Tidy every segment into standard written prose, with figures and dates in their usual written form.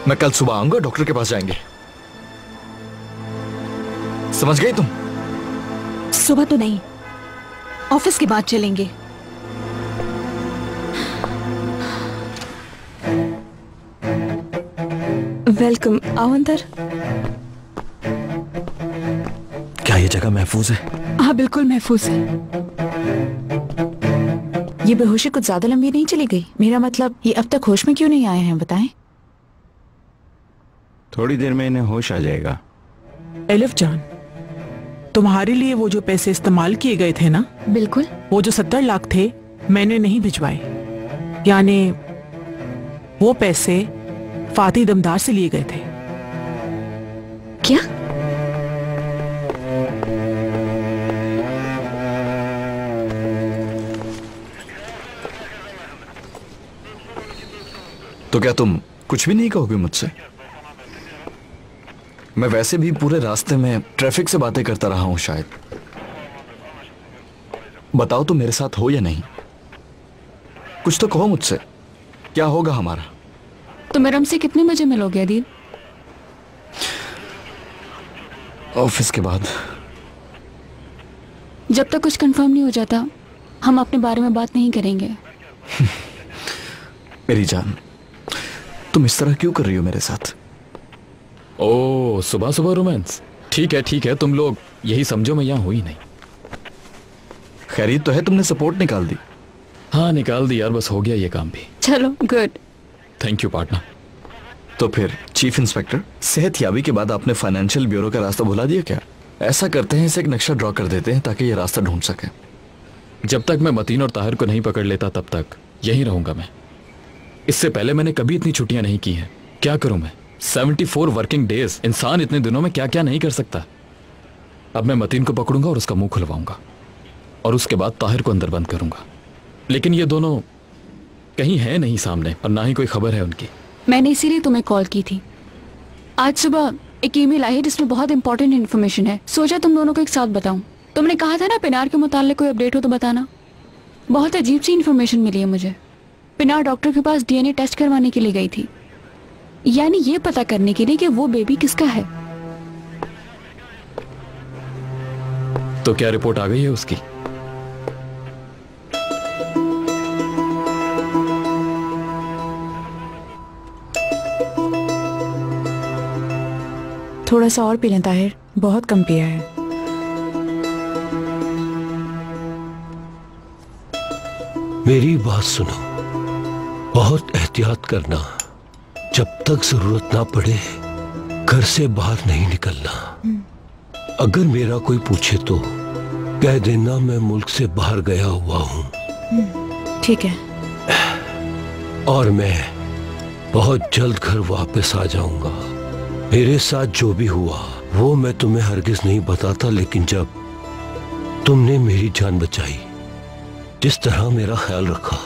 मैं कल सुबह आऊंगा, डॉक्टर के पास जाएंगे। समझ गई तुम? सुबह तो नहीं, ऑफिस के बाद चलेंगे। वेलकम, आओ अंदर। क्या ये जगह महफूज है? हाँ बिल्कुल महफूज है। ये बेहोशी कुछ ज्यादा लंबी नहीं चली गई? मेरा मतलब ये अब तक होश में क्यों नहीं आए हैं, बताएं। थोड़ी देर में इन्हें होश आ जाएगा। एलिफ जान, तुम्हारे लिए वो जो पैसे इस्तेमाल किए गए थे ना, बिल्कुल, वो जो 70 लाख थे मैंने नहीं भिजवाए। यानी वो पैसे फाती दमदार से लिए गए थे। क्या? तो क्या तुम कुछ भी नहीं कहोगे मुझसे? मैं वैसे भी पूरे रास्ते में ट्रैफिक से बातें करता रहा हूं शायद। बताओ तो मेरे साथ हो या नहीं? कुछ तो कहो मुझसे, क्या होगा हमारा? तो मैडम से कितने बजे मिलोगे अदील? ऑफिस के बाद। जब तक कुछ कंफर्म नहीं हो जाता हम अपने बारे में बात नहीं करेंगे। मेरी जान, तुम इस तरह क्यों कर रही हो मेरे साथ? ओह, सुबह सुबह रोमांस। ठीक है, तुम लोग यही समझो मैं यहाँ हुई नहीं। खैरियत तो है? तुमने सपोर्ट निकाल दी? हाँ निकाल दी यार, बस हो गया ये काम भी। चलो गुड। Thank you partner. तो फिर चीफ इंस्पेक्टर, सेहतयाबी के बाद आपने फाइनेंशियल ब्यूरो का रास्ता भुला दिया क्या? ऐसा करते हैं, इसे एक नक्शा ड्रॉ कर देते हैं ताकि ये रास्ता ढूंढ सके। जब तक मैं मतीन और ताहिर को नहीं पकड़ लेता तब तक यहीं रहूंगा मैं। इससे पहले मैंने कभी इतनी छुट्टियां नहीं की हैं। क्या करूं मैं? 74 वर्किंग डेज। इंसान इतने दिनों में क्या क्या नहीं कर सकता। अब मैं मतीन को पकड़ूंगा और उसका मुंह खुलवाऊंगा और उसके बाद ताहिर को अंदर बंद करूंगा। लेकिन ये दोनों कहीं है नहीं सामने और ना ही कोई खबर है उनकी। मैंने इसीलिए तुम्हें कॉल की थी। आज सुबह एक ईमेल आई है जिसमें बहुत इंपॉर्टेंट इन्फॉर्मेशन है। सोचा तुम दोनों को एक साथ बताऊं। तुमने कहा था ना पिनार के मुताल्लिक कोई अपडेट हो तो बताना। बहुत अजीब सी इन्फॉर्मेशन मिली है मुझे। पिनार डॉक्टर के पास डीएनए टेस्ट करवाने के लिए गई थी, यानी ये पता करने के लिए कि वो बेबी किसका है। तो क्या रिपोर्ट आ गई है उसकी? थोड़ा सा और पी लें ताहिर, बहुत कम पिया है। मेरी बात सुनो, बहुत एहतियात करना। जब तक जरूरत ना पड़े घर से बाहर नहीं निकलना। अगर मेरा कोई पूछे तो कह देना मैं मुल्क से बाहर गया हुआ हूँ। ठीक है। और मैं बहुत जल्द घर वापस आ जाऊंगा। मेरे साथ जो भी हुआ वो मैं तुम्हें हरगिज नहीं बताता, लेकिन जब तुमने मेरी जान बचाई, जिस तरह मेरा ख्याल रखा,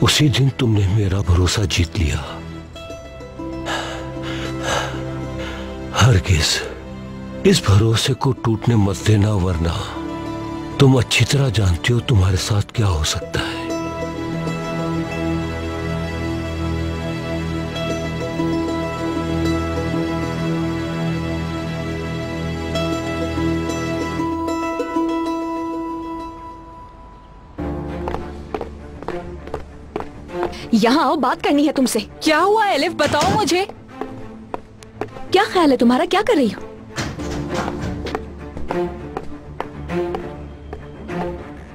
उसी दिन तुमने मेरा भरोसा जीत लिया। हरगिज इस भरोसे को टूटने मत देना, वरना तुम अच्छी तरह जानते हो तुम्हारे साथ क्या हो सकता है। यहाँ आओ, बात करनी है तुमसे। क्या हुआ एलिफ, बताओ मुझे। क्या ख्याल है तुम्हारा? क्या कर रही हो?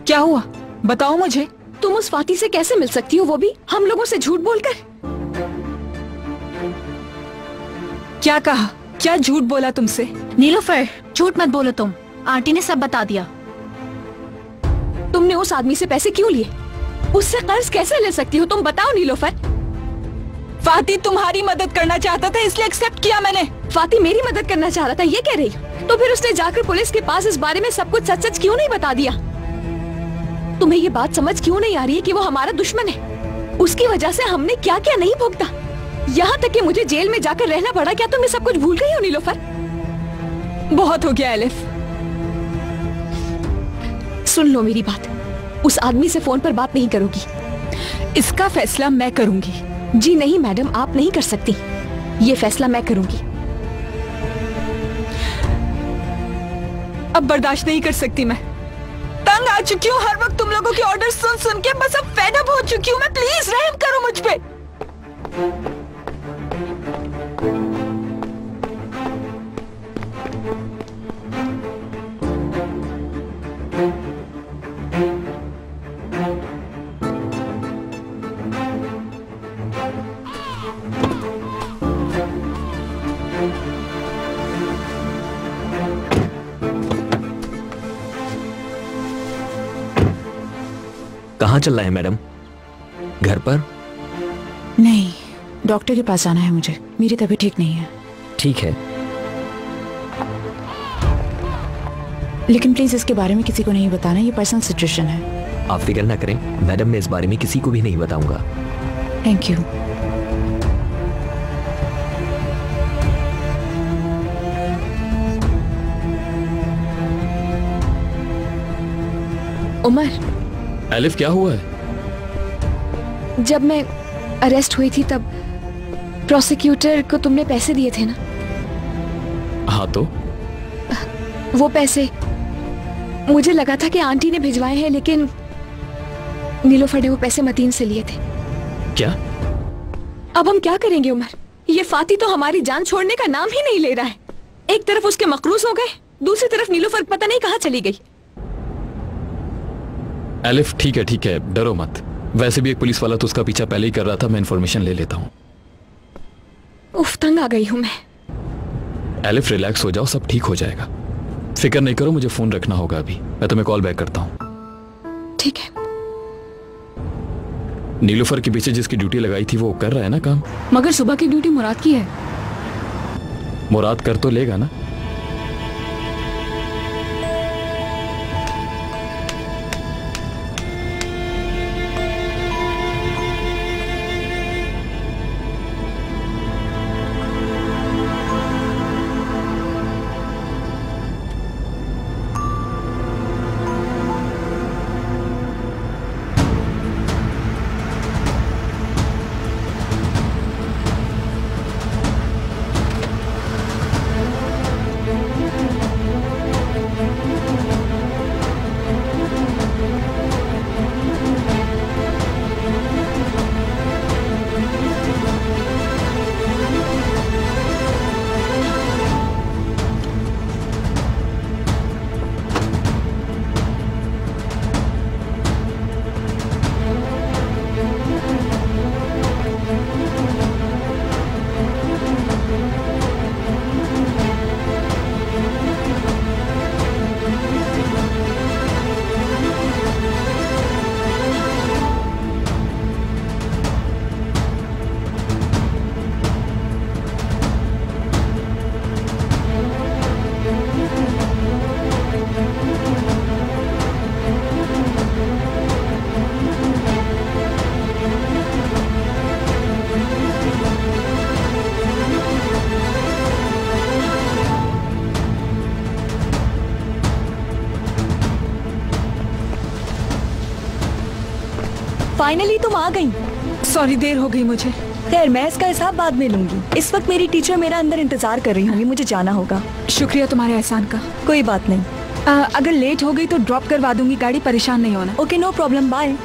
क्या हुआ बताओ मुझे। तुम उस फाती से कैसे मिल सकती हो, वो भी हम लोगों से झूठ बोलकर? क्या कहा? क्या झूठ बोला तुमसे? नीलोफर, झूठ मत बोलो तुम। आंटी ने सब बता दिया। तुमने उस आदमी से पैसे क्यों लिए? उससे कर्ज कैसे ले सकती हो तुम? बताओ नीलोफर। फाती तुम्हारी मदद करना चाहता था इसलिए एक्सेप्ट किया मैंने। फाती मेरी मदद करना चाह रहा था, ये कह रही? तो फिर उसने जाकर पुलिस के पास इस बारे में सब कुछ सच सच क्यों नहीं बता दिया? तुम्हें ये बात समझ क्यों नहीं आ रही है कि वो हमारा दुश्मन है? उसकी वजह से हमने क्या क्या नहीं भुगता, यहाँ तक कि मुझे जेल में जाकर रहना पड़ा। क्या तुम ये सब कुछ भूल गई हो नीलोफर? बहुत हो गया एलिफ। सुन लो मेरी बात, उस आदमी से फोन पर बात नहीं करोगी। इसका फैसला मैं करूंगी। जी नहीं मैडम, आप नहीं कर सकती। ये फैसला मैं करूंगी। अब बर्दाश्त नहीं कर सकती मैं। तंग आ चुकी हूँ हर वक्त तुम लोगों के ऑर्डर सुन सुन के, बस अब फेड अप हो चुकी हूँ मैं। प्लीज रहम करो मुझ पे। कहाँ चल रहा है मैडम? घर पर? नहीं, डॉक्टर के पास जाना है मुझे। मेरी तबीयत ठीक नहीं है। ठीक है, लेकिन प्लीज इसके बारे में किसी को नहीं बताना, ये पर्सनल सिचुएशन है। आप फिक्र ना करें मैडम, मैं इस बारे में किसी को भी नहीं बताऊंगा। Thank you. उमर, एलिफ क्या हुआ है? जब मैं अरेस्ट हुई थी तब प्रोसिक्यूटर को तुमने पैसे दिए थे ना? हाँ तो? वो पैसे मुझे लगा था कि आंटी ने भिजवाए हैं, लेकिन नीलोफर ने वो पैसे मतीन से लिए थे। क्या? अब हम क्या करेंगे उमर? ये फाती तो हमारी जान छोड़ने का नाम ही नहीं ले रहा है। एक तरफ उसके मकरूज हो गए, दूसरी तरफ नीलोफर पता नहीं कहाँ चली गई। एलिफ ठीक है, डरो मत। वैसे भी एक पुलिस वाला तो उसका पीछा पहले ही कर रहा था, मैं इन्फॉर्मेशन ले लेता हूँ। उफ, तंग आ गई हूँ मैं। एलिफ रिलैक्स हो जाओ, सब ठीक हो जाएगा। फिक्र नहीं करो, मुझे फोन रखना होगा अभी, मैं तुम्हें कॉल बैक करता हूँ। ठीक है। नीलोफर के पीछे जिसकी ड्यूटी लगाई थी वो कर रहा है ना काम? मगर सुबह की ड्यूटी मुराद की है। मुराद कर तो लेगा ना? फाइनली तुम आ गई। सॉरी, देर हो गई मुझे। खैर, मैं इसका हिसाब बाद में लूंगी। इस वक्त मेरी टीचर मेरा अंदर इंतजार कर रही होंगी, मुझे जाना होगा। शुक्रिया तुम्हारे एहसान का। कोई बात नहीं। अगर लेट हो गई तो ड्रॉप करवा दूंगी गाड़ी, परेशान नहीं होना। Okay, no problem, bye.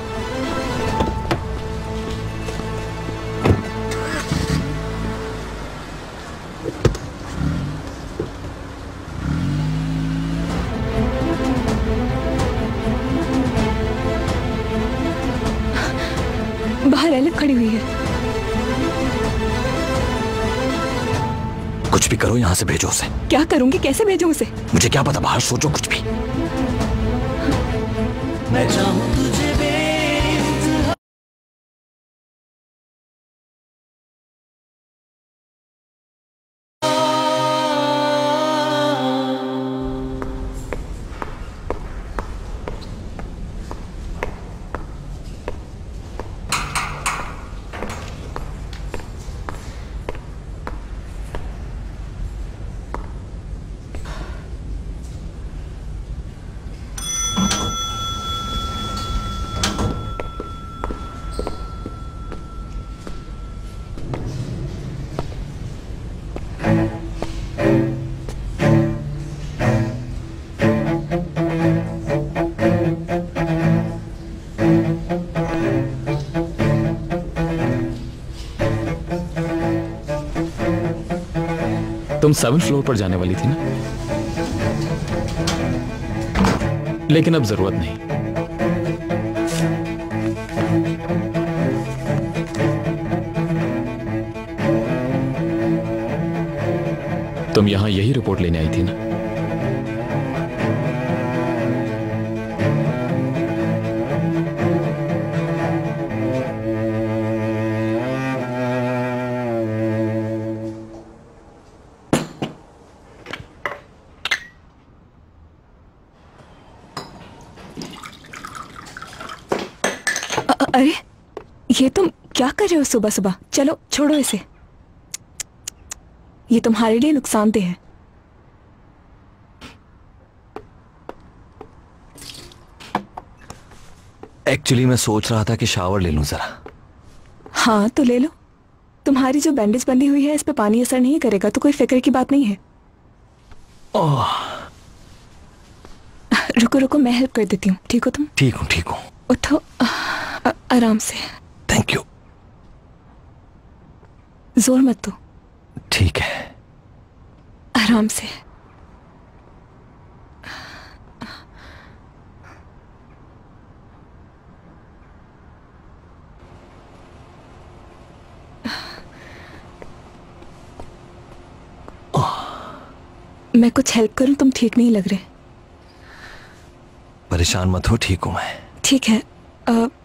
बाहर एलिफ खड़ी हुई है। कुछ भी करो, यहाँ से भेजो उसे। क्या करूंगी? कैसे भेजूं उसे? मुझे क्या पता, बाहर सोचो कुछ भी। मैं चाहूं तुझे तुम 7th फ्लोर पर जाने वाली थी ना, लेकिन अब जरूरत नहीं। तुम यहां यही रिपोर्ट लेने आई थी ना? अरे ये तुम क्या कर रहे हो सुबह सुबह? चलो छोड़ो इसे, ये तुम्हारे लिए नुकसानदेह है। एक्चुअली मैं सोच रहा था कि शावर ले लूं जरा। हाँ तो ले लो, तुम्हारी जो बैंडेज बंधी हुई है इस पे पानी असर नहीं करेगा, तो कोई फिक्र की बात नहीं है। ओह रुको रुको, मैं हेल्प कर देती हूँ। ठीक हो तुम? ठीक हूँ ठीक हूँ। उठो, आराम से। Thank you. जोर मत दो। ठीक है। आराम से। मैं कुछ हेल्प करूं? तुम ठीक नहीं लग रहे। परेशान मत हो, ठीक हूं मैं। ठीक है,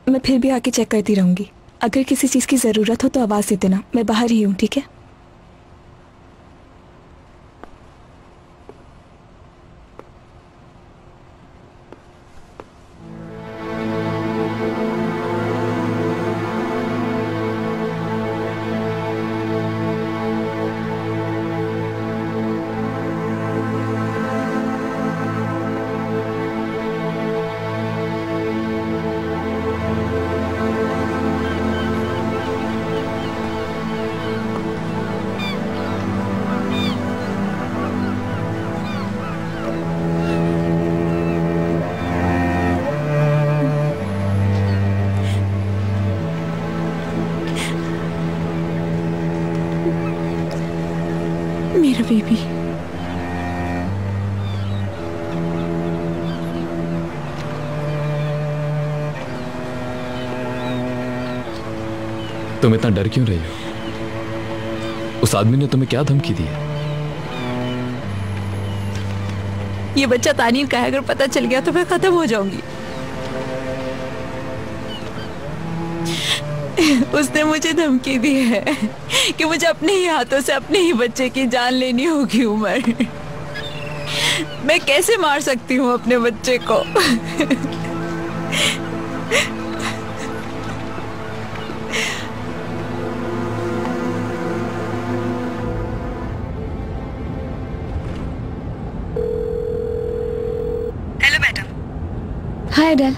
मैं फिर भी आके चेक करती रहूंगी। अगर किसी चीज की जरूरत हो तो आवाज दे देना, मैं बाहर ही हूँ। ठीक है? मेरा बेबी। तुम इतना डर क्यों रही हो? उस आदमी ने तुम्हें क्या धमकी दी है? ये बच्चा तानील का है, अगर पता चल गया तो मैं खत्म हो जाऊंगी। उसने मुझे धमकी दी है कि मुझे अपने ही हाथों से अपने ही बच्चे की जान लेनी होगी। उमर, मैं कैसे मार सकती हूँ अपने बच्चे को? Hello madam. हाय एडेल,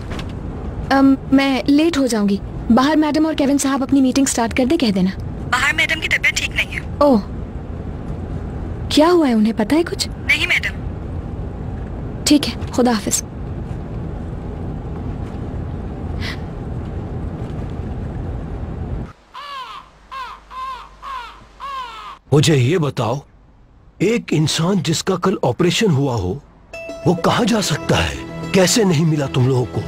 मैं लेट हो जाऊंगी। बाहर मैडम और केविन साहब अपनी मीटिंग स्टार्ट कर दे, कह देना। बाहर मैडम की तबीयत ठीक नहीं है। ओह, क्या हुआ है? उन्हें पता है कुछ? नहीं मैडम। ठीक है, खुदा हाफिज। मुझे ये बताओ, एक इंसान जिसका कल ऑपरेशन हुआ हो वो कहाँ जा सकता है? कैसे नहीं मिला तुम लोगों को?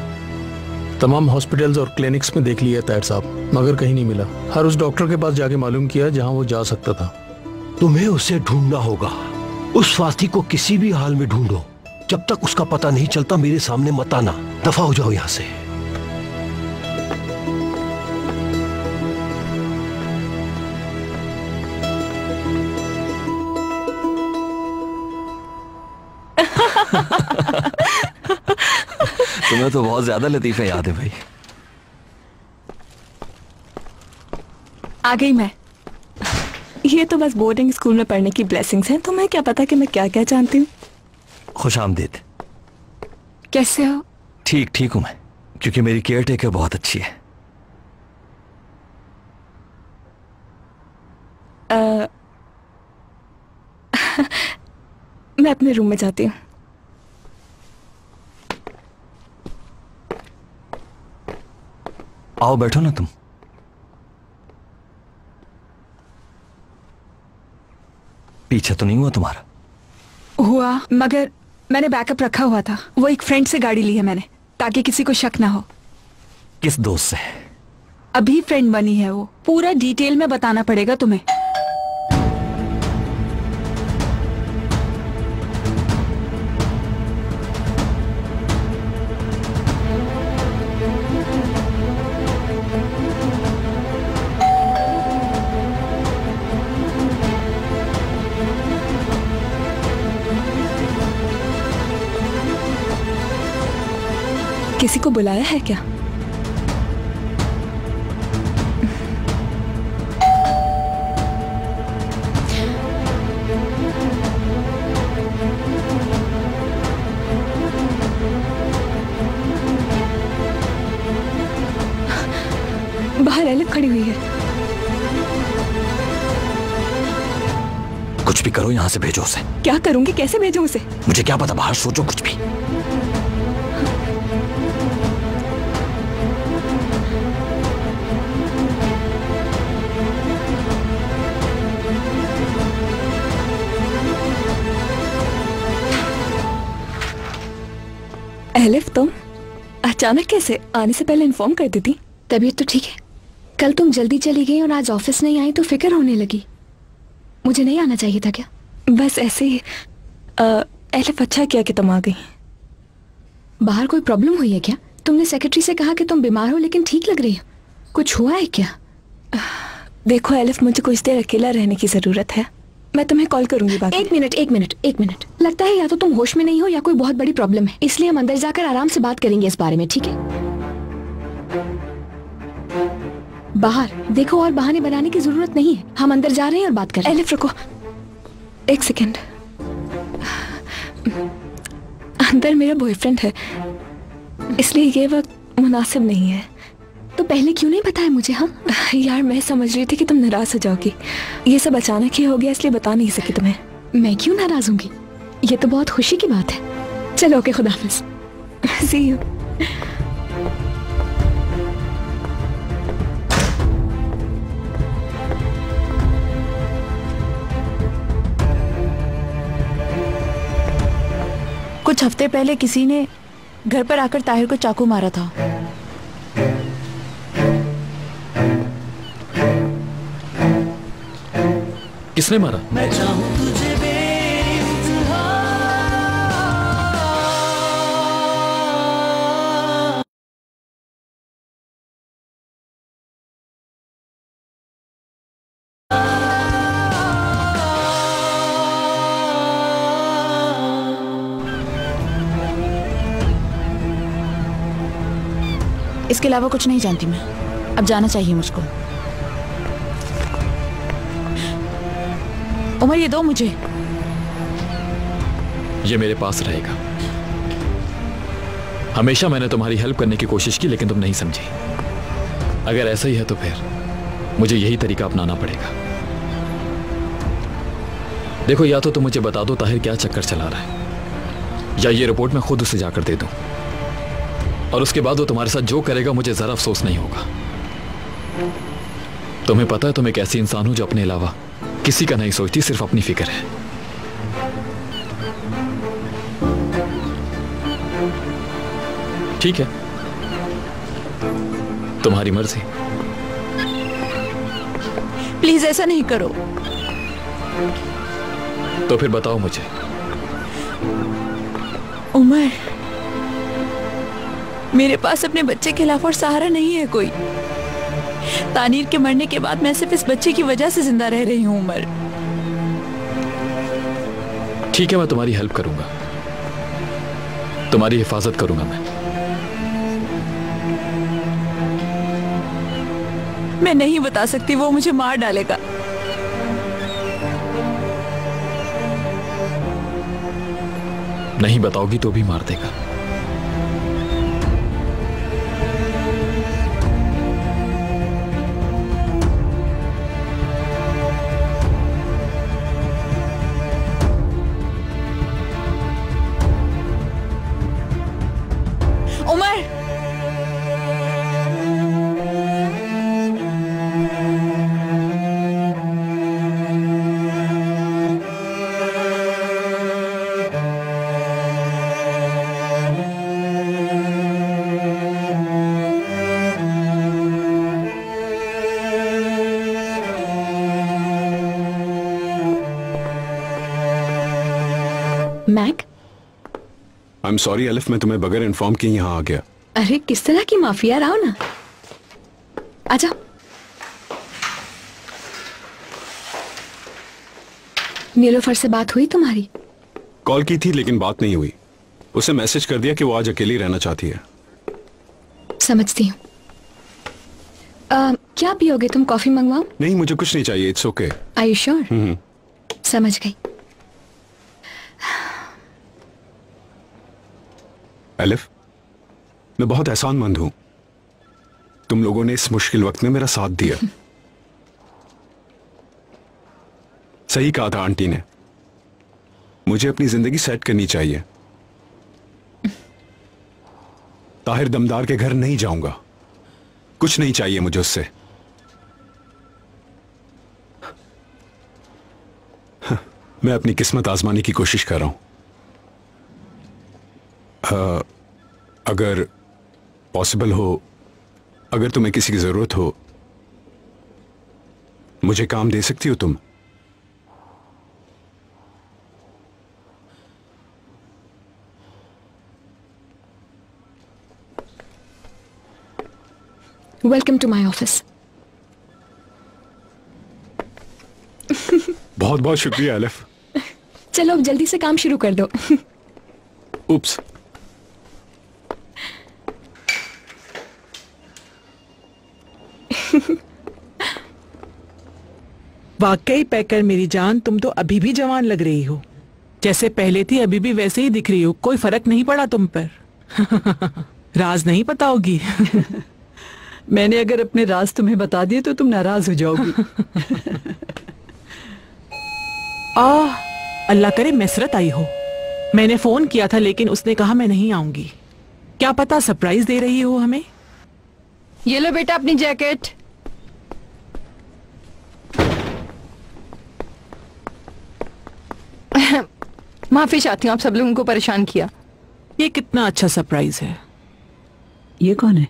तमाम हॉस्पिटल्स और क्लिनिक्स में देख लिया ताहिर साहब, मगर कहीं नहीं मिला। हर उस डॉक्टर के पास जाके मालूम किया जहां वो जा सकता था। तुम्हें उसे ढूंढना होगा। उस फाती को किसी भी हाल में ढूंढो। जब तक उसका पता नहीं चलता मेरे सामने मत आना। दफा हो जाओ यहां से। तुम्हें तो बहुत ज्यादा लतीफे याद है भाई। आ गई मैं। ये तो बस बोर्डिंग स्कूल में पढ़ने की ब्लेसिंग्स हैं। तुम्हें क्या पता कि मैं क्या क्या जानती हूँ। खुश आमदीद। कैसे हो? ठीक ठीक हूं मैं, क्योंकि मेरी केयर टेकर बहुत अच्छी है। मैं अपने रूम में जाती हूँ। आओ बैठो ना तुम। पीछे तो नहीं हुआ तुम्हारा? हुआ, मगर मैंने बैकअप रखा हुआ था। वो एक फ्रेंड से गाड़ी ली है मैंने, ताकि किसी को शक ना हो। किस दोस्त से? अभी फ्रेंड बनी है वो। पूरा डिटेल में बताना पड़ेगा तुम्हें। किसी को बुलाया है क्या? बाहर एलिफ खड़ी हुई है। कुछ भी करो, यहां से भेजो उसे। क्या करूंगी? कैसे भेजूं उसे? मुझे क्या पता, बाहर सोचो कुछ भी। एलिफ, तुम अचानक कैसे? आने से पहले इन्फॉर्म कर देती। तबीयत तो ठीक है। कल तुम जल्दी चली गई और आज ऑफिस नहीं आई तो फिक्र होने लगी। मुझे नहीं आना चाहिए था क्या? बस ऐसे ही। एलिफ, अच्छा किया कि तुम आ गई। बाहर कोई प्रॉब्लम हुई है क्या? तुमने सेक्रेटरी से कहा कि तुम बीमार हो लेकिन ठीक लग रही हो। कुछ हुआ है क्या? देखो एलिफ, मुझे कुछ देर अकेला रहने की जरूरत है। मैं तुम्हें कॉल करूंगी बाद में। एक मिनट। लगता है या तो तुम होश में नहीं हो या कोई बहुत बड़ी प्रॉब्लम है, इसलिए हम अंदर जाकर आराम से बात करेंगे इस बारे में, ठीक है? बाहर देखो, और बहाने बनाने की जरूरत नहीं है। हम अंदर जा रहे हैं और बात कर रहे हैं। एलिफ रुको, एक सेकेंड। अंदर मेरा बॉयफ्रेंड है, इसलिए ये वक्त मुनासिब नहीं है। तो पहले क्यों नहीं बताया मुझे? हाँ यार, मैं समझ रही थी कि तुम नाराज हो जाओगी। ये सब अचानक ही हो गया, इसलिए बता नहीं सकी तुम्हें। मैं क्यों नाराज होंगी? ये तो बहुत खुशी की बात है। चलो, ओके, खुदा हाफिज। सी यू। कुछ हफ्ते पहले किसी ने घर पर आकर ताहिर को चाकू मारा था। किसने मारा? मैं चाहूं तुझे इसके अलावा कुछ नहीं जानती मैं। अब जाना चाहिए मुझको। उमर, ये दो मुझे। ये मेरे पास रहेगा। हमेशा मैंने तुम्हारी हेल्प करने की कोशिश की, लेकिन तुम नहीं समझी। अगर ऐसा ही है तो फिर मुझे यही तरीका अपनाना पड़ेगा। देखो, या तो तुम मुझे बता दो ताहिर क्या चक्कर चला रहा है, या ये रिपोर्ट मैं खुद उसे जाकर दे दूं, और उसके बाद वो तुम्हारे साथ जो करेगा मुझे जरा अफसोस नहीं होगा। तुम्हें पता है तुम एक ऐसी इंसान हो जो अपने अलावा किसी का नहीं सोचती, सिर्फ अपनी फिक्र है। ठीक है, तुम्हारी मर्जी। प्लीज ऐसा नहीं करो। तो फिर बताओ मुझे। उमर, मेरे पास अपने बच्चे के अलावा और सहारा नहीं है कोई। तानीर के मरने के बाद मैं सिर्फ इस बच्चे की वजह से जिंदा रह रही हूं उमर। ठीक है, मैं तुम्हारी हेल्प करूंगा, तुम्हारी हिफाजत करूंगा मैं नहीं बता सकती, वो मुझे मार डालेगा। नहीं बताओगी तो भी मार देगा। Umar, Mac? I am sorry Alif, मैं तुम्हें बगैर इन्फॉर्म किए यहाँ आ गया। अरे किस तरह की माफी यार, आओ ना, आजा। नीलोफर से बात हुई तुम्हारी? कॉल की थी लेकिन बात नहीं हुई। उसे मैसेज कर दिया कि वो आज अकेली रहना चाहती है। समझती हूँ। क्या पियोगे तुम? कॉफी मंगवाऊं? नहीं, मुझे कुछ नहीं चाहिए, it's okay. Are you sure? समझ गई। अलिफ, मैं बहुत एहसानमंद हूं। तुम लोगों ने इस मुश्किल वक्त में मेरा साथ दिया। सही कहा था आंटी ने, मुझे अपनी जिंदगी सेट करनी चाहिए। ताहिर दमदार के घर नहीं जाऊंगा, कुछ नहीं चाहिए मुझे उससे। मैं अपनी किस्मत आजमाने की कोशिश कर रहा हूं। अगर पॉसिबल हो, अगर तुम्हें किसी की जरूरत हो, मुझे काम दे सकती हो तुम? Welcome to my office. बहुत बहुत शुक्रिया अलिफ। चलो अब जल्दी से काम शुरू कर दो। उप्स। वाकई पैकर मेरी जान, तुम तो अभी भी जवान लग रही हो। जैसे पहले थी अभी भी वैसे ही दिख रही हो, कोई फर्क नहीं पड़ा तुम पर। राज नहीं पता होगी। मैंने अगर अपने राज तुम्हें बता दिए तो तुम नाराज हो जाओगी। अल्लाह करे मैसरत आई हो। मैंने फोन किया था लेकिन उसने कहा मैं नहीं आऊंगी। क्या पता सरप्राइज दे रही हो हमें। ये लो बेटा अपनी जैकेट। माफी चाहती हूँ, आप सब लोगों को परेशान किया। ये कितना अच्छा सरप्राइज है। ये कौन है?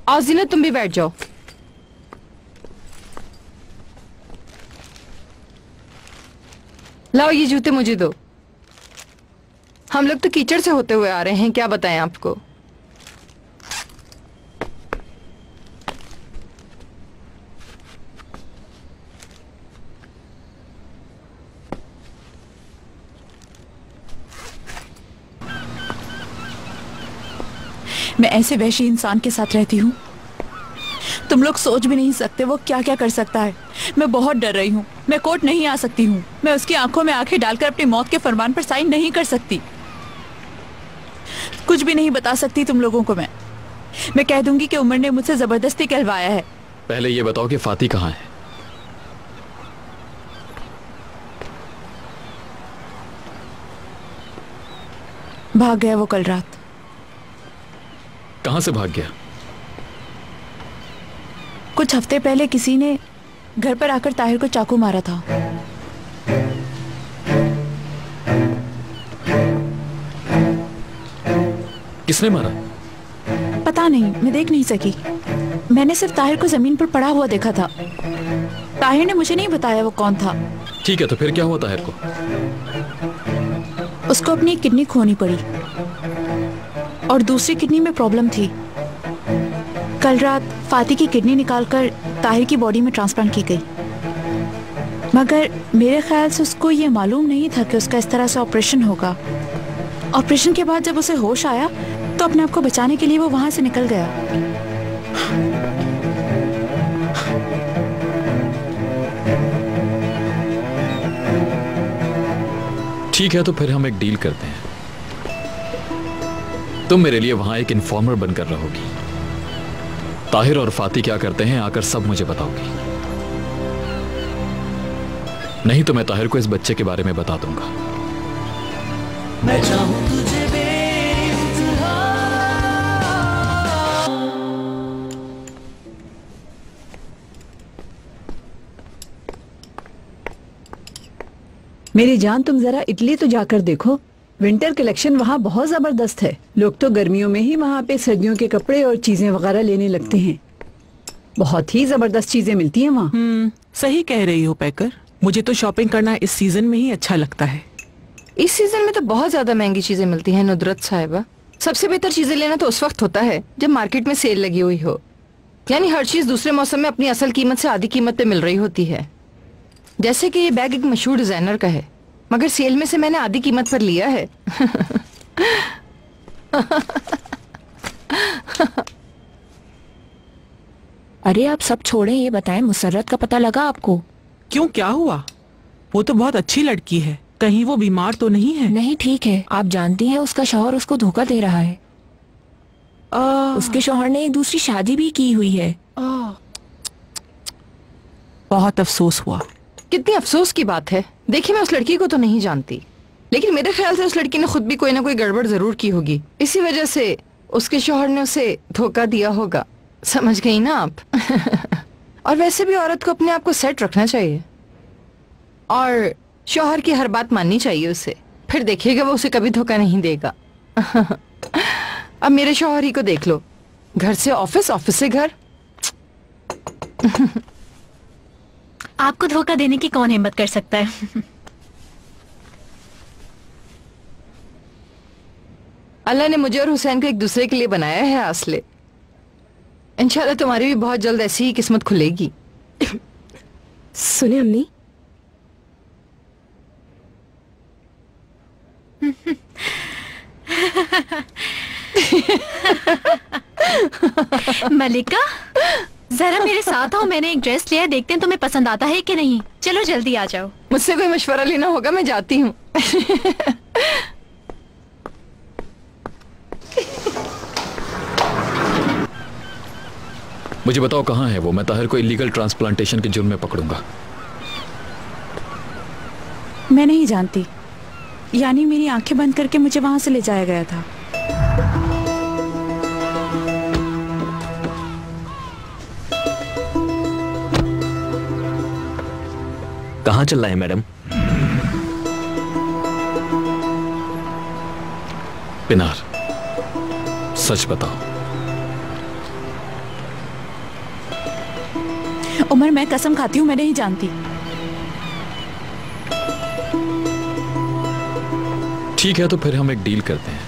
आओ जीनत, तुम भी बैठ जाओ। लाओ ये जूते मुझे दो। हम लोग तो कीचड़ से होते हुए आ रहे हैं, क्या बताएं आपको। मैं ऐसे वैशी इंसान के साथ रहती हूँ, तुम लोग सोच भी नहीं सकते वो क्या क्या कर सकता है। मैं बहुत डर रही हूँ। मैं कोर्ट नहीं आ सकती हूँ। मैं उसकी आंखों में आंखें डालकर अपनी मौत के फरमान पर साइन नहीं कर सकती। कुछ भी नहीं बता सकती तुम लोगों को। मैं कह दूंगी कि उमर ने मुझसे जबरदस्ती कहलवाया है। पहले ये बताओ कि फाती कहाँ है? भाग गया वो कल रात। कहां से भाग गया? कुछ हफ्ते पहले किसी ने घर पर आकर ताहिर को चाकू मारा था। किसने मारा? पता नहीं, मैं देख नहीं सकी। मैंने सिर्फ ताहिर को जमीन पर पड़ा हुआ देखा था। ताहिर ने मुझे नहीं बताया वो कौन था। ठीक है, तो फिर क्या हुआ ताहिर को? उसको अपनी किडनी खोनी पड़ी और दूसरी किडनी में प्रॉब्लम थी। कल रात फाती की किडनी निकालकर ताहिर की बॉडी में ट्रांसप्लांट की गई, मगर मेरे ख्याल से उसको ये मालूम नहीं था कि उसका इस तरह से ऑपरेशन होगा। ऑपरेशन के बाद जब उसे होश आया तो अपने आप को बचाने के लिए वो वहां से निकल गया। ठीक है, तो फिर हम एक डील करते हैं। तुम मेरे लिए वहां एक इन्फॉर्मर बनकर रहोगी। ताहिर और फाती क्या करते हैं आकर सब मुझे बताओगी। नहीं तो मैं ताहिर को इस बच्चे के बारे में बता दूंगा। मैं चाहूं तुझे मेरी जान, तुम जरा इटली तो जाकर देखो। विंटर कलेक्शन वहाँ बहुत जबरदस्त है। लोग तो गर्मियों में ही वहाँ पे सर्दियों के कपड़े और चीजें वगैरह लेने लगते हैं। बहुत ही जबरदस्त चीजें मिलती हैं वहाँ। सही कह रही हो पैकर। मुझे तो शॉपिंग करना इस सीजन में ही अच्छा लगता है। इस सीजन में तो बहुत ज्यादा महंगी चीजें मिलती हैं नुदरत साहिबा। सबसे बेहतर चीजें लेना तो उस वक्त होता है जब मार्केट में सेल लगी हुई हो, यानी हर चीज दूसरे मौसम में अपनी असल कीमत से आधी कीमत पे मिल रही होती है। जैसे कि ये बैग एक मशहूर डिजाइनर का है, मगर सेल में से मैंने आधी कीमत पर लिया है। अरे आप सब छोड़ें, ये बताएं मुसर्रत का पता लगा आपको? क्यों, क्या हुआ? वो तो बहुत अच्छी लड़की है, कहीं वो बीमार तो नहीं है? नहीं, ठीक है। आप जानती हैं उसका शौहर उसको धोखा दे रहा है। उसके शौहर ने एक दूसरी शादी भी की हुई है। बहुत अफसोस हुआ। कितनी अफसोस की बात है। देखिए, मैं उस लड़की को तो नहीं जानती, लेकिन मेरे ख्याल से उस लड़की ने खुद भी कोई ना कोई गड़बड़ जरूर की होगी। इसी वजह से उसके शौहर ने उसे धोखा दिया होगा। समझ गई ना आप? और वैसे भी औरत को अपने आप को सेट रखना चाहिए और शौहर की हर बात माननी चाहिए उसे। फिर देखिएगा वो उसे कभी धोखा नहीं देगा। अब मेरे शौहर ही को देख लो, घर से ऑफिस, ऑफिस से घर। आपको धोखा देने की कौन हिम्मत कर सकता है? अल्लाह ने मुझे और हुसैन को एक दूसरे के लिए बनाया है आसले। इंशाल्लाह तुम्हारी भी बहुत जल्द ऐसी ही किस्मत खुलेगी। सुने अम्मी, मलिका, जरा मेरे साथ आओ। मैंने एक ड्रेस लिया, देखते हैं तुम्हें पसंद आता है कि नहीं। चलो जल्दी आ जाओ। मुझसे कोई मशवरा लेना होगा, मैं जाती हूँ। मुझे बताओ कहाँ है वो? मैं ताहिर को इलीगल ट्रांसप्लांटेशन के जुर्म में पकड़ूंगा। मैं नहीं जानती, यानी मेरी आंखें बंद करके मुझे वहां से ले जाया गया था। कहाँ चल रहा है मैडम? पिनार, सच बताओ। उमर, मैं कसम खाती हूँ, मैं नहीं जानती। ठीक है, तो फिर हम एक डील करते हैं।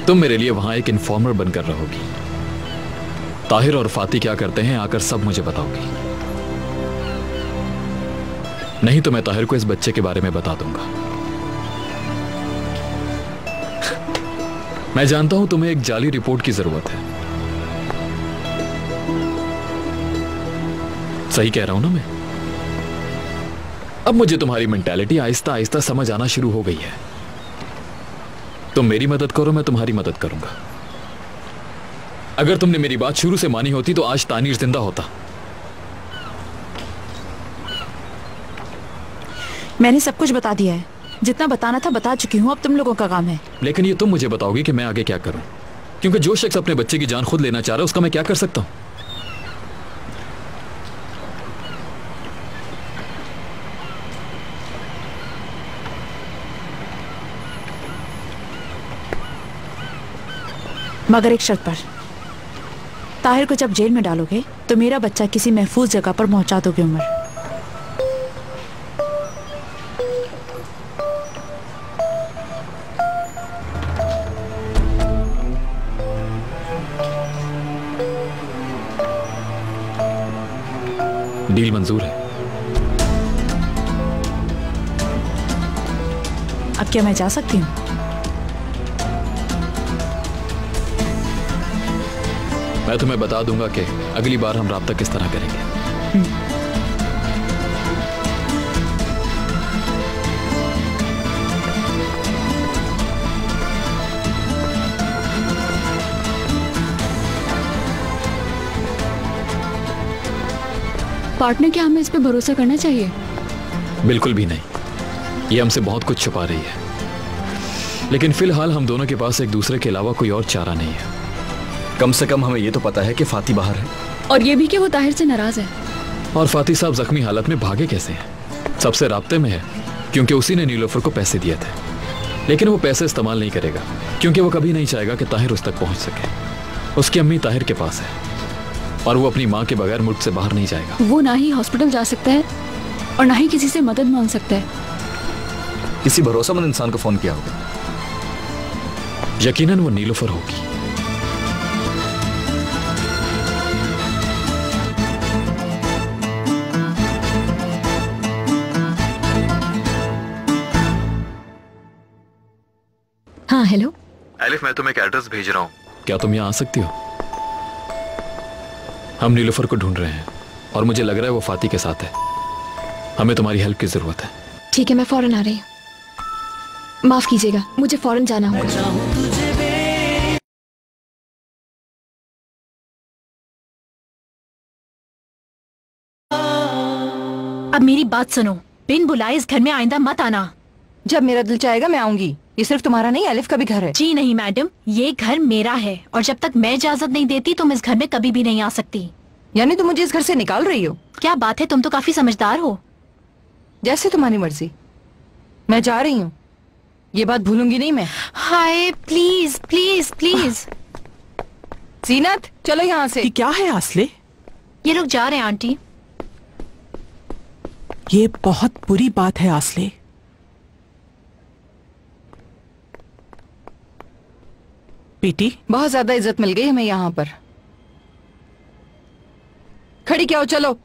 तुम मेरे लिए वहां एक इन्फॉर्मर बनकर रहोगी। ताहिर और फाती क्या करते हैं आकर सब मुझे बताओगी। नहीं तो मैं ताहिर को इस बच्चे के बारे में बता दूंगा। मैं जानता हूं तुम्हें एक जाली रिपोर्ट की जरूरत है। सही कह रहा हूं ना मैं? अब मुझे तुम्हारी मेंटालिटी आहिस्ता आहिस्ता समझ आना शुरू हो गई है। तुम मेरी मदद करो, मैं तुम्हारी मदद करूंगा। अगर तुमने मेरी बात शुरू से मानी होती तो आज तानीर जिंदा होता। मैंने सब कुछ बता दिया है, जितना बताना था बता चुकी हूँ। अब तुम लोगों का काम है। लेकिन ये तुम मुझे बताओगी कि मैं आगे क्या करूं, क्योंकि जो शख्स अपने बच्चे की जान खुद लेना चाह रहा है उसका मैं क्या कर सकता हूं? मगर एक शर्त पर, ताहिर को जब जेल में डालोगे तो मेरा बच्चा किसी महफूज जगह पर पहुंचा दोगे। उमर, डील मंजूर है। अब क्या मैं जा सकती हूँ? मैं तुम्हें बता दूंगा कि अगली बार हम राब्ता किस तरह करेंगे। पार्टनर, क्या हमें इस पे भरोसा करना चाहिए? बिल्कुल भी नहीं। ये हमसे बहुत कुछ छुपा रही है, लेकिन फिलहाल हम दोनों के पास एक दूसरे के अलावा कोई और चारा नहीं है। कम से कम हमें ये तो पता है कि फाती बाहर है, और ये भी कि वो ताहिर से नाराज है। और फाती साहब जख्मी हालत में भागे कैसे हैं? सबसे राब्ते में है, क्योंकि उसी ने नीलोफर को पैसे दिए थे। लेकिन वो पैसे इस्तेमाल नहीं करेगा, क्योंकि वो कभी नहीं चाहेगा कि ताहिर उस तक पहुंच सके। उसकी अम्मी ताहिर के पास है। और वो अपनी माँ के बगैर मुल्क से बाहर नहीं जाएगा। वो ना ही हॉस्पिटल जा सकता है और ना ही किसी से मदद मांग सकता है। किसी भरोसेमंद इंसान को फोन किया होगा। यकीनन वो नीलोफर होगी। हाँ हेलो एलिफ, मैं तुम्हें एक एड्रेस भेज रहा हूँ, क्या तुम यहाँ आ सकती हो? हम नीलोफर को ढूंढ रहे हैं और मुझे लग रहा है वो फाती के साथ है। हमें तुम्हारी हेल्प की जरूरत है। ठीक है, मैं फौरन आ रही हूँ। माफ कीजिएगा, मुझे फौरन जाना होगा। अब मेरी बात सुनो, बिन बुलाए इस घर में आइंदा मत आना। जब मेरा दिल चाहेगा मैं आऊंगी। ये सिर्फ तुम्हारा नहीं, एलिफ का भी घर है। जी नहीं मैडम, ये घर मेरा है और जब तक मैं इजाजत नहीं देती तुम इस घर में कभी भी नहीं आ सकती। यानी तुम मुझे इस घर से निकाल रही हो? क्या बात है, तुम तो काफी समझदार हो। जैसे तुम्हारी मर्जी, मैं जा रही हूँ। ये बात भूलूंगी नहीं मैं। Hi please please please. Zeenat चलो यहाँ से। क्या है आसले? ये लोग जा रहे हैं आंटी। ये बहुत बुरी बात है आसले। पीटी, बहुत ज्यादा इज्जत मिल गई हमें यहाँ पर। खड़ी क्या हो, चलो।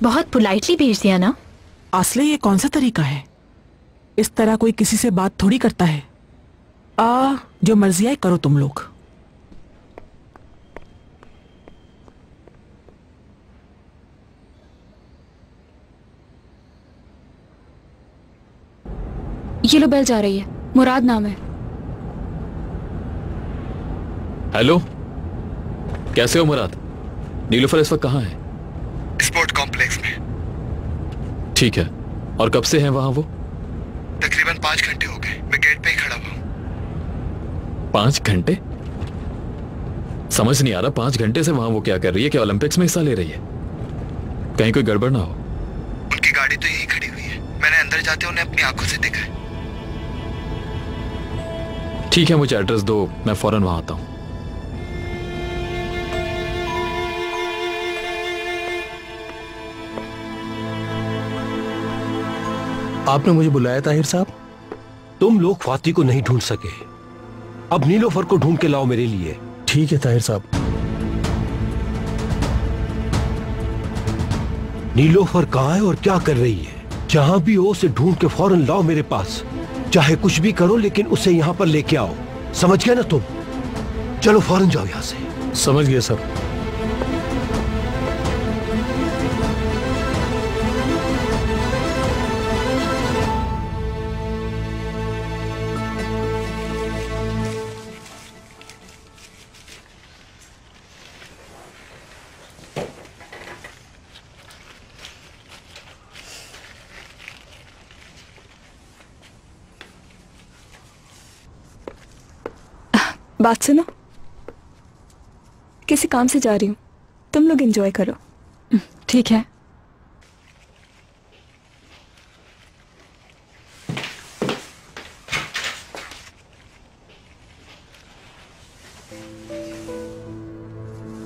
बहुत पोलाइटली भेज दिया ना। आसले, ये कौन सा तरीका है? इस तरह कोई किसी से बात थोड़ी करता है। जो मर्जी आए करो तुम लोग। ये लो, बेल जा रही है। मुराद नाम है। हेलो, कैसे हो मुराद? नीलोफर इस वक्त कहाँ है? स्पोर्ट कॉम्प्लेक्स में। ठीक है, और कब से हैं वहां वो? तकरीबन 5 घंटे हो गए, मैं गेट पे ही खड़ा हुआ। 5 घंटे? समझ नहीं आ रहा, 5 घंटे से वहां वो क्या कर रही है? क्या ओलंपिक्स में हिस्सा ले रही है? कहीं कोई गड़बड़ ना हो। उनकी गाड़ी तो यहीं खड़ी हुई है, मैंने अंदर जाते उन्हें अपनी आंखों से देखा है। ठीक है, मुझे एड्रेस दो, मैं फौरन वहां आता हूं। आपने मुझे बुलाया ताहिर साहब? तुम लोग फाती को नहीं ढूंढ सके, अब नीलोफर को ढूंढ के लाओ मेरे लिए। ठीक है ताहिर साहब। नीलोफर कहाँ है और क्या कर रही है? जहां भी हो उसे ढूंढ के फौरन लाओ मेरे पास। चाहे कुछ भी करो लेकिन उसे यहां पर लेके आओ, समझ गया ना तुम? चलो फौरन जाओ यहां से। समझ गया सर। बात सुनो, किसी काम से जा रही हूँ, तुम लोग एंजॉय करो। ठीक है।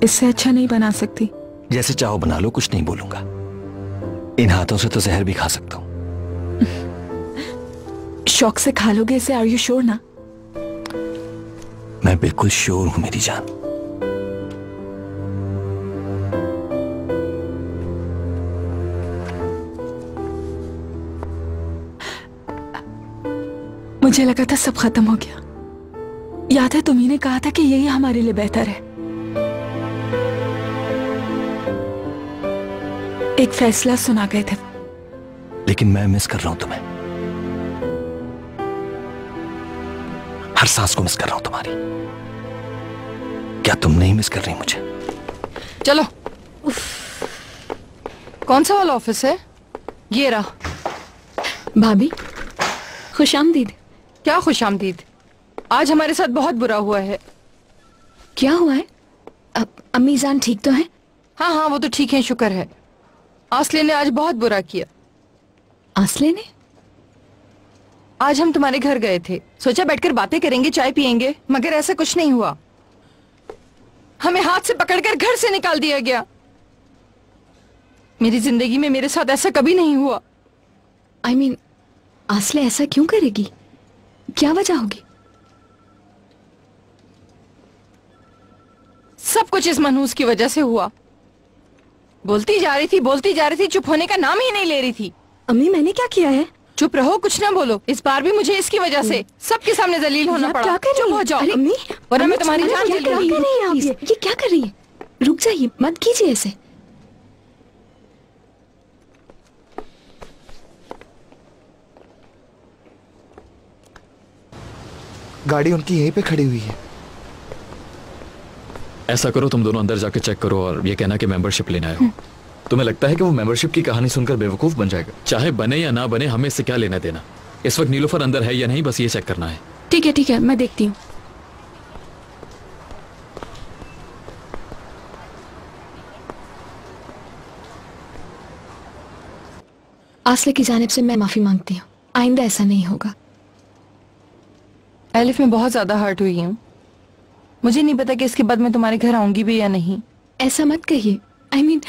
इससे अच्छा नहीं बना सकती। जैसे चाहो बना लो, कुछ नहीं बोलूंगा। इन हाथों से तो जहर भी खा सकता हूँ। शौक से खा लोगे इसे? आर यू श्योर ना? मैं बिल्कुल श्योर हूं मेरी जान। मुझे लगा था सब खत्म हो गया। याद है तुम्ही ने कहा था कि यही हमारे लिए बेहतर है। एक फैसला सुना गए थे। लेकिन मैं मिस कर रहा हूं तुम्हें, हर सांस को मिस कर रहा हूं तुम्हारी। क्या तुम नहीं मिस कर रही मुझे? चलो। कौन सा वाला ऑफिस है? ये रहा। भाभी, खुशामदीद। क्या खुशामदीद? आज हमारे साथ बहुत बुरा हुआ है। क्या हुआ है? अम्मी जान ठीक तो है? हाँ हाँ, वो तो ठीक है, शुक्र है। आसले ने आज बहुत बुरा किया। आसले ने? आज हम तुम्हारे घर गए थे, सोचा बैठकर बातें करेंगे, चाय पियेंगे, मगर ऐसा कुछ नहीं हुआ। हमें हाथ से पकड़कर घर से निकाल दिया गया। मेरी जिंदगी में मेरे साथ ऐसा कभी नहीं हुआ। I mean, आसले ऐसा क्यों करेगी? क्या वजह होगी? सब कुछ इस मनहूस की वजह से हुआ। बोलती जा रही थी, चुप होने का नाम ही नहीं ले रही थी। अम्मी मैंने क्या किया है? चुप रहो, कुछ ना बोलो। इस बार भी मुझे इसकी वजह से सबके सामने जलील होना पड़ा। चुप हो जाओ अम्मी, वरना मैं तुम्हारी जान क्या कर रही है आप? ये क्या कर रही है? रुक जाइए, मत कीजिए ऐसे। गाड़ी उनकी यहीं पे खड़ी हुई है। ऐसा करो, तुम दोनों अंदर जाके चेक करो और ये कहना कि मेंबरशिप लेना है। तुम्हें लगता है कि वो मेंबरशिप की कहानी सुनकर बेवकूफ बन जाएगा? चाहे बने या ना बने, हमें इससे क्या लेना देना। इस वक्त नीलोफर अंदर है या नहीं, बस ये चेक करना है। ठीक है, मैं देखती हूँ। आसले की जानिब से मैं माफी मांगती हूँ। आइंदा ऐसा नहीं होगा। एलिफ, मैं बहुत ज्यादा हर्ट हुई हूँ। मुझे नहीं पता कि इसके बाद मैं तुम्हारे घर आऊंगी भी या नहीं। ऐसा मत कहिए। I mean,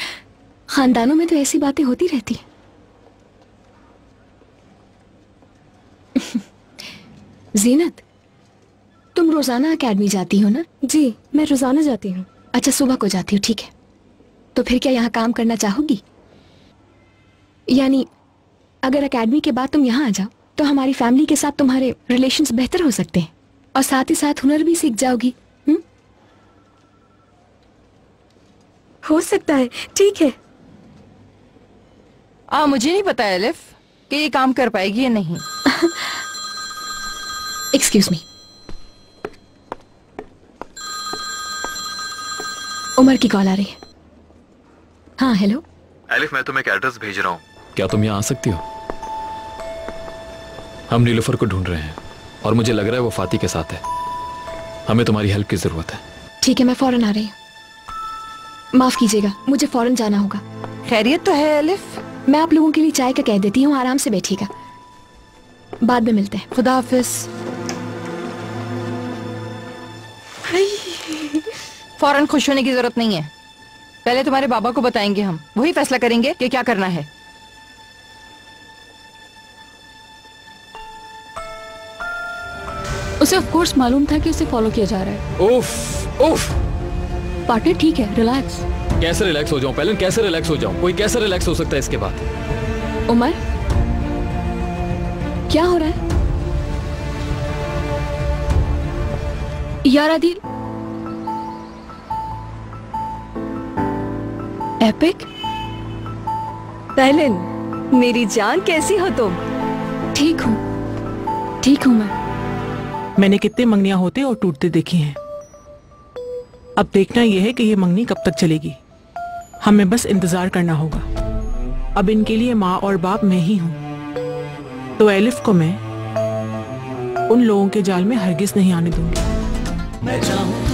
खानदानों में तो ऐसी बातें होती रहती हैं। जीनत, तुम रोजाना एकेडमी जाती हो ना? जी, मैं रोजाना जाती हूँ। अच्छा, सुबह को जाती हो, ठीक है। तो फिर क्या यहाँ काम करना चाहोगी? यानी अगर एकेडमी के बाद तुम यहाँ आ जाओ तो हमारी फैमिली के साथ तुम्हारे रिलेशंस बेहतर हो सकते हैं और साथ ही साथ हुनर भी सीख जाओगी। हो सकता है, ठीक है। मुझे नहीं पता एलिफ कि ये काम कर पाएगी या नहीं। Excuse me. उमर की कॉल आ रही है। हाँ, हेलो एलिफ, मैं तुम्हें एक एड्रेस भेज रहा हूँ, क्या तुम यहाँ आ सकती हो? हम नीलोफर को ढूंढ रहे हैं और मुझे लग रहा है वो फाती के साथ है। हमें तुम्हारी हेल्प की जरूरत है। ठीक है, मैं फौरन आ रही हूँ। माफ कीजिएगा, मुझे फौरन जाना होगा। खैरियत तो है एलिफ? मैं आप लोगों के लिए चाय का कह देती हूँ, आराम से बैठिएगा। बाद में मिलते हैं। खुदा हाफिज। फौरन खुश होने की जरूरत नहीं है। पहले तुम्हारे बाबा को बताएंगे हम, वही फैसला करेंगे कि क्या करना है। उसे ऑफ कोर्स मालूम था कि उसे फॉलो किया जा रहा है। उफ। पार्टनर ठीक है, रिलैक्स। कैसे रिलैक्स हो जाऊं पहले? कैसे रिलैक्स हो जाऊं? कोई कैसे रिलैक्स हो सकता है इसके बाद? उमर, क्या हो रहा है? यार आदिल, एपिक। तहलिन, मेरी जान, कैसी हो तुम? ठीक हूँ मैंने कितने मंगनियां होते और टूटते देखी हैं। अब देखना यह है कि ये मंगनी कब तक चलेगी। हमें बस इंतजार करना होगा। अब इनके लिए माँ और बाप मैं ही हूँ, तो एलिफ को मैं उन लोगों के जाल में हरगिज नहीं आने दूंगी। मैं चाहूं